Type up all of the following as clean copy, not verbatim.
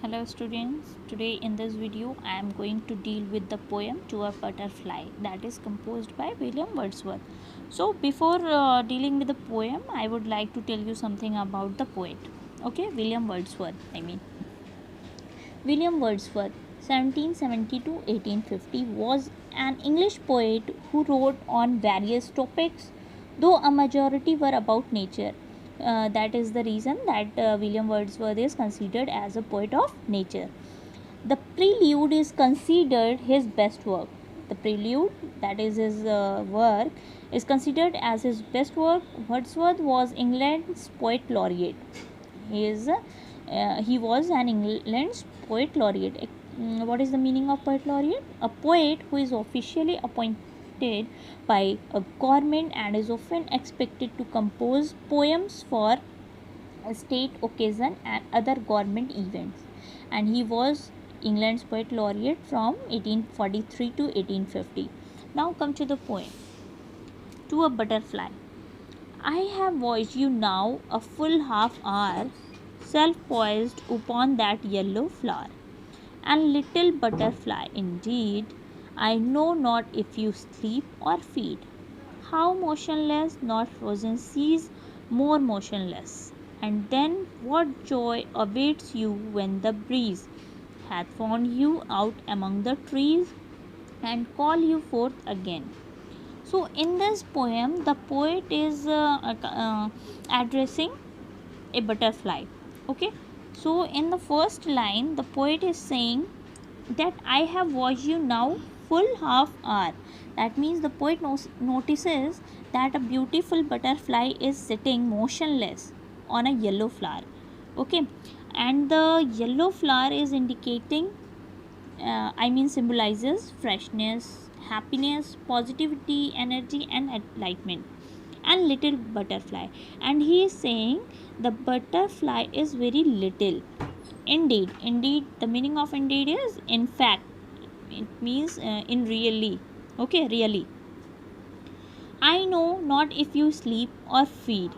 Hello students, today in this video I am going to deal with the poem To a Butterfly that is composed by William Wordsworth. So before dealing with the poem, I would like to tell you something about the poet. Okay, William Wordsworth, William Wordsworth 1770 to 1850 was an English poet who wrote on various topics, though a majority were about nature. That is the reason that William Wordsworth is considered as a poet of nature. The Prelude is considered his best work. The Prelude, that is his work, is considered as his best work. Wordsworth was England's poet laureate. He was an England's poet laureate. What is the meaning of poet laureate? A poet who is officially appointed by a government and is often expected to compose poems for a state occasion and other government events. And he was England's poet laureate from 1843 to 1850. Now come to the poem. To a Butterfly. I have watched you now a full half hour, self poised upon that yellow flower. And little butterfly, indeed, I know not if you sleep or feed. How motionless, not frozen seas, more motionless. And then what joy awaits you when the breeze hath found you out among the trees and call you forth again. So, in this poem, the poet is addressing a butterfly. Okay, so in the first line, the poet is saying that I have watched you now full half hour. That means the poet notices that a beautiful butterfly is sitting motionless on a yellow flower. Okay, and the yellow flower is indicating symbolizes freshness, happiness, positivity, energy, and enlightenment. And little butterfly, and he is saying the butterfly is very little. Indeed, the meaning of indeed is in fact. It means in really. Okay, really. I know not if you sleep or feed.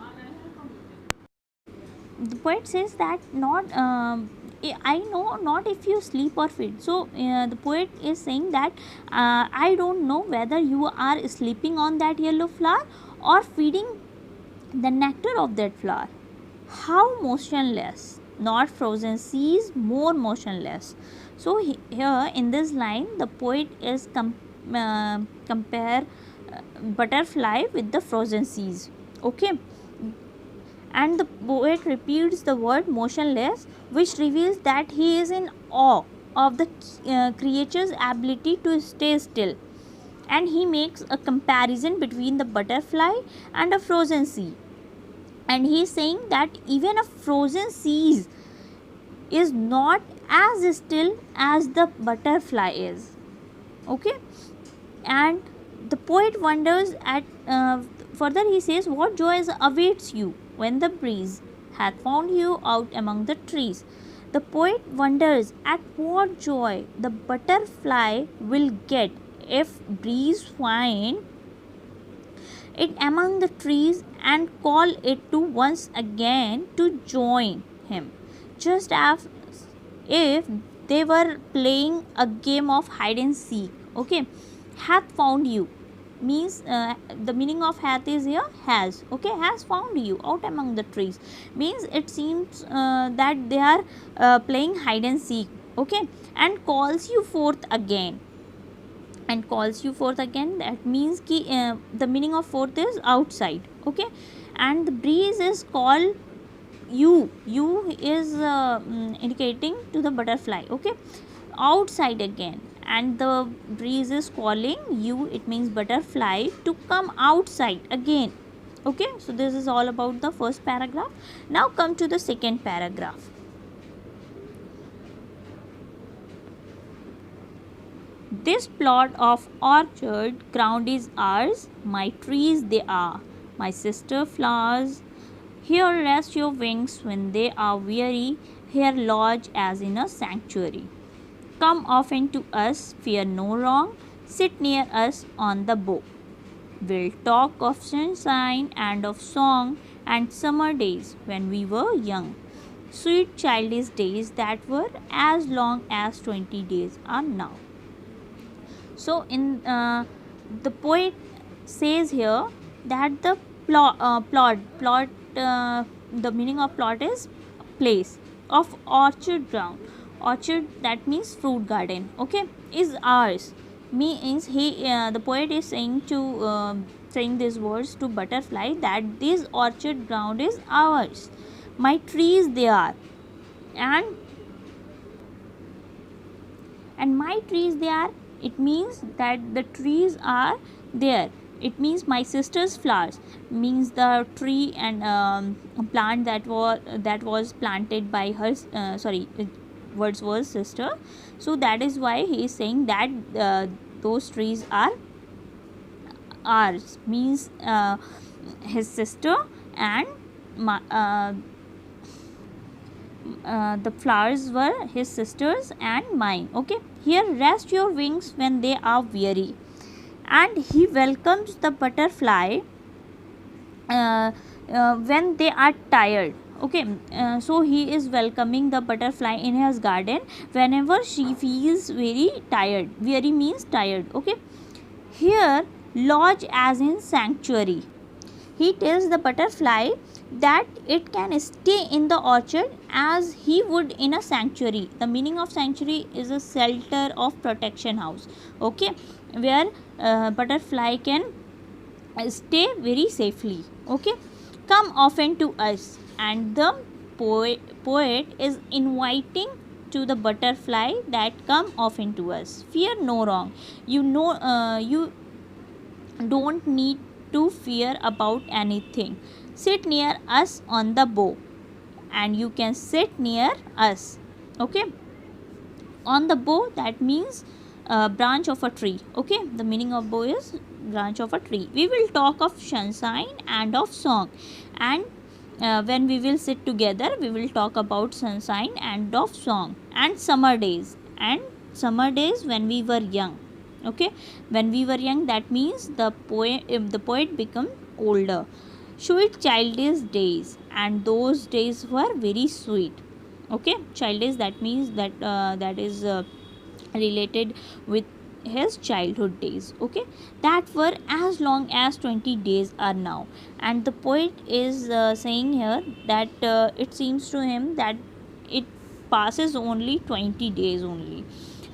The poet says that not I know not if you sleep or feed. So the poet is saying that I don't know whether you are sleeping on that yellow flower or feeding the nectar of that flower. How motionless, not frozen seas, more motionless. So here in this line, the poet is compare butterfly with the frozen seas. Okay, and the poet repeats the word motionless, which reveals that he is in awe of the creature's ability to stay still. And he makes a comparison between the butterfly and a frozen sea. And he is saying that even a frozen sea is not as still as the butterfly is. Okay, and the poet wonders at further he says, what joys awaits you when the breeze hath found you out among the trees. The poet wonders at what joy the butterfly will get if breeze find it among the trees and call it to once again to join him, just as if they were playing a game of hide and seek. Okay, hath found you means the meaning of hath is here has. Okay, has found you out among the trees means it seems that they are playing hide and seek. Okay, and calls you forth again. And calls you forth again, that means ki, the meaning of forth is outside. Okay, and the breeze is called you is indicating to the butterfly. Okay, outside again, and the breeze is calling you, it means butterfly, to come outside again. Okay, so this is all about the first paragraph. Now come to the second paragraph. This plot of orchard ground is ours, my trees they are, my sister flowers. Here rest your wings when they are weary, here lodge as in a sanctuary. Come often to us, fear no wrong, sit near us on the bough. We'll talk of sunshine and of song and summer days when we were young. sweet childish days that were as long as 20 days are now. So the poet says here that the plot the meaning of plot is place of orchard ground. Orchard, that means fruit garden, okay, is ours. Means the poet is saying to saying these words to butterfly that this orchard ground is ours. My trees they are, and my trees they are, it means that the trees are there. It means my sister's flowers, means the tree and plant that was planted by her Wordsworth's sister. So that is why he is saying that those trees are ours, means his sister, and my, the flowers were his sisters and mine. Okay, here rest your wings when they are weary, and he welcomes the butterfly when they are tired. Okay, so he is welcoming the butterfly in his garden whenever she feels very tired. Weary means tired. Okay, here lodge as in sanctuary. He tells the butterfly that it can stay in the orchard as he would in a sanctuary. The meaning of sanctuary is a shelter of protection house, okay, where butterfly can stay very safely. Okay, come often to us, and the poet is inviting to the butterfly that come often to us. Fear no wrong. You don't need to fear about anything. Sit near us on the bough, and you can sit near us. Okay, on the bough, that means branch of a tree. Okay, the meaning of bough is branch of a tree. We will talk of sunshine and of song, and when we will sit together, we will talk about sunshine and of song, and summer days when we were young. Okay, when we were young, that means the poet become older. Sweet childish days, and those days were very sweet. Okay, childish, that means that is related with his childhood days. Okay, that were as long as 20 days are now. And the poet is saying here that it seems to him that it passes only 20 days only.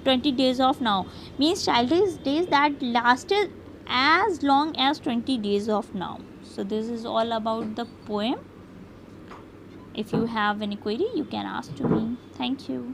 20 days of now means childish days that lasted as long as 20 days of now. So this is all about the poem. If you have any query, you can ask to me. Thank you.